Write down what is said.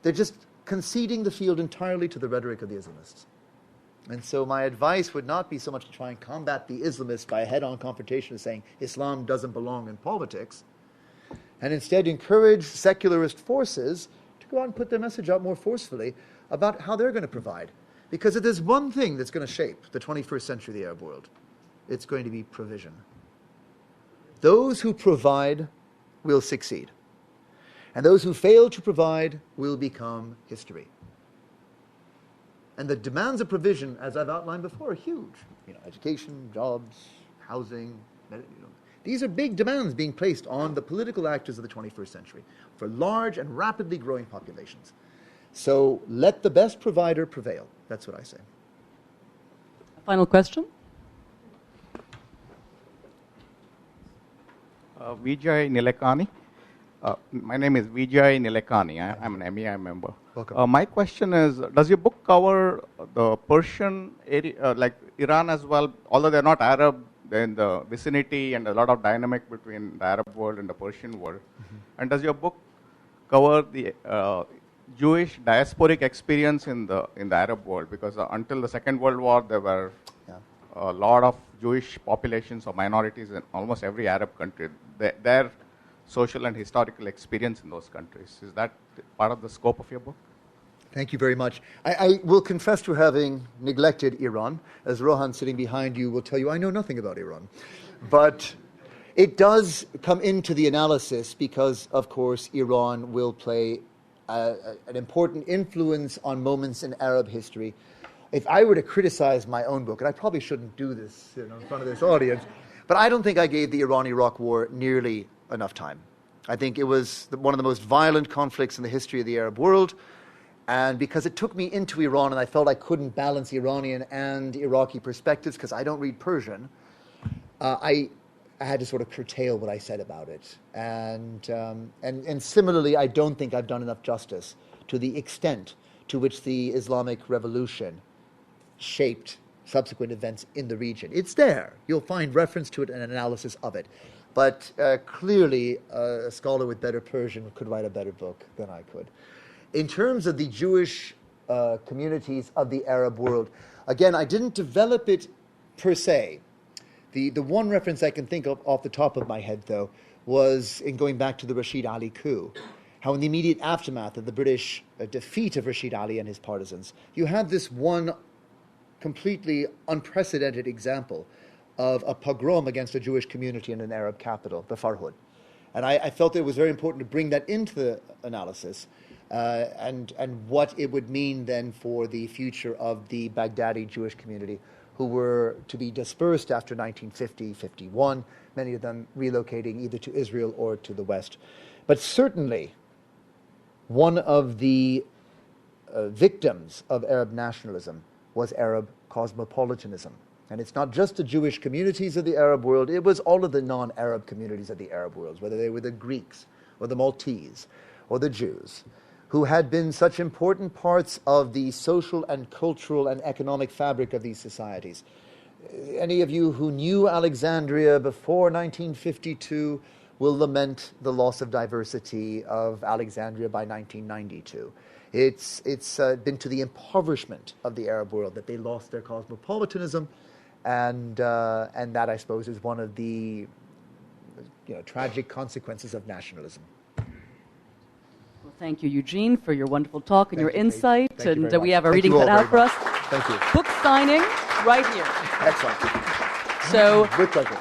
They're just conceding the field entirely to the rhetoric of the Islamists. And so my advice would not be so much to try and combat the Islamists by a head-on confrontation of saying Islam doesn't belong in politics, and instead encourage secularist forces to go out and put their message out more forcefully about how they're going to provide. Because if there's one thing that's going to shape the 21st century of the Arab world, it's going to be provision. Those who provide will succeed. And those who fail to provide will become history. And the demands of provision, as I've outlined before, are huge. Education, jobs, housing. These are big demands being placed on the political actors of the 21st century for large and rapidly growing populations. So let the best provider prevail. That's what I say. Final question? Vijay Nilekani. My name is Vijay Nilekani. I'm an MEI member. Welcome. My question is, does your book cover the Persian area, like Iran as well? Although they're not Arab, they're in the vicinity and a lot of dynamic between the Arab world and the Persian world. Mm-hmm. And does your book cover the Jewish diasporic experience in the Arab world? Because until the Second World War, there were a lot of Jewish populations or minorities in almost every Arab country. Their social and historical experience in those countries. Is that part of the scope of your book? Thank you very much. I will confess to having neglected Iran. As Rohan sitting behind you will tell you, I know nothing about Iran. But it does come into the analysis because, of course, Iran will play an important influence on moments in Arab history. If I were to criticize my own book, and I probably shouldn't do this in front of this audience, but I don't think I gave the Iran-Iraq War nearly enough time. I think it was one of the most violent conflicts in the history of the Arab world, and because it took me into Iran and I felt I couldn't balance Iranian and Iraqi perspectives because I don't read Persian, I had to sort of curtail what I said about it. And similarly, I don't think I've done enough justice to the extent to which the Islamic Revolution shaped subsequent events in the region. It's there. You'll find reference to it and analysis of it. But clearly, a scholar with better Persian could write a better book than I could. In terms of the Jewish communities of the Arab world, again, I didn't develop it per se. The one reference I can think of off the top of my head, though, was in going back to the Rashid Ali coup, how in the immediate aftermath of the British defeat of Rashid Ali and his partisans, you had this one completely unprecedented example of a pogrom against a Jewish community in an Arab capital, the Farhud. And I felt it was very important to bring that into the analysis and what it would mean then for the future of the Baghdadi Jewish community, who were to be dispersed after 1950-51, many of them relocating either to Israel or to the West. But certainly, one of the victims of Arab nationalism was Arab cosmopolitanism. And it's not just the Jewish communities of the Arab world, it was all of the non-Arab communities of the Arab world, whether they were the Greeks or the Maltese or the Jews, who had been such important parts of the social and cultural and economic fabric of these societies. Any of you who knew Alexandria before 1952 will lament the loss of diversity of Alexandria by 1992. It's been to the impoverishment of the Arab world that they lost their cosmopolitanism, and that, I suppose, is one of the tragic consequences of nationalism. Well, thank you, Eugene, for your wonderful talk and your insight. Thank you and very we much. have a Thank reading you all cut out very for much. us. Thank you. Book signing right here. Excellent. So, With pleasure.